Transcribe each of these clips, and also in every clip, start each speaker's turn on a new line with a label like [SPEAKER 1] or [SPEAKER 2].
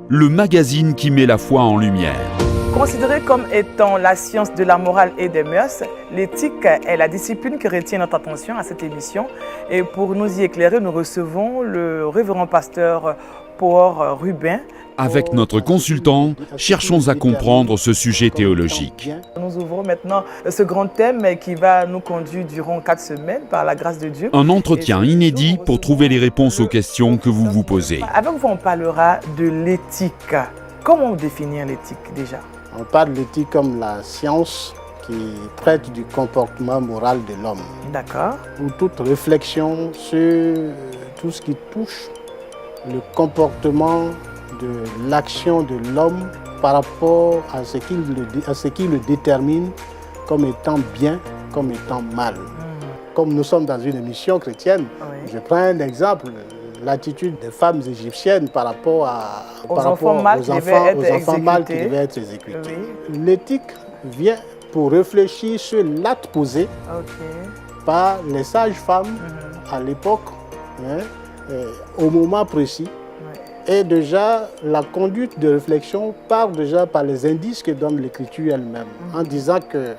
[SPEAKER 1] le magazine qui met la foi en lumière.
[SPEAKER 2] Considérée comme étant la science de la morale et des mœurs, l'éthique est la discipline qui retient notre attention à cette émission. Et pour nous y éclairer, nous recevons le révérend pasteur Paul Rubin.
[SPEAKER 1] Avec notre consultant, cherchons à comprendre ce sujet théologique.
[SPEAKER 2] Nous ouvrons maintenant ce grand thème qui va nous conduire durant 4 semaines par la grâce de Dieu.
[SPEAKER 1] Un entretien inédit pour trouver les réponses aux questions que vous vous posez.
[SPEAKER 2] Avec vous, on parlera de l'éthique. Comment définir l'éthique déjà ?
[SPEAKER 3] On parle de l'éthique comme la science qui traite du comportement moral de l'homme.
[SPEAKER 2] D'accord.
[SPEAKER 3] Ou toute réflexion sur tout ce qui touche le comportement de l'action de l'homme par rapport à ce qui le détermine comme étant bien, comme étant mal. Comme nous sommes dans une émission chrétienne, je prends un exemple, l'attitude des femmes égyptiennes par rapport aux enfants mâles qui devaient être exécutés. Oui. L'éthique vient pour réfléchir sur l'acte posé par les sages-femmes à l'époque, au moment précis. Et déjà, la conduite de réflexion part déjà par les indices que donne l'Écriture elle-même, en disant que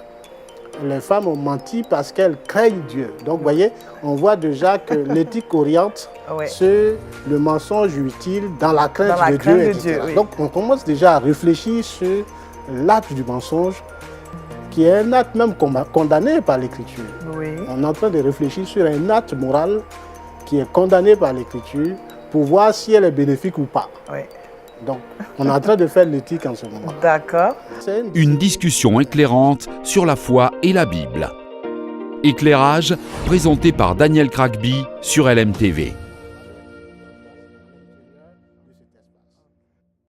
[SPEAKER 3] les femmes ont menti parce qu'elles craignent Dieu. Donc, vous voyez, on voit déjà que l'éthique oriente sur le mensonge utile dans la crainte de Dieu, etc. Donc, on commence déjà à réfléchir sur l'acte du mensonge, qui est un acte même condamné par l'Écriture. On est en train de réfléchir sur un acte moral qui est condamné par l'Écriture, pour voir si elle est bénéfique ou pas. Donc, on est en train de faire l'éthique en ce moment.
[SPEAKER 2] D'accord.
[SPEAKER 1] Une discussion éclairante sur la foi et la Bible. Éclairage présenté par Daniel Kragby sur LMTV.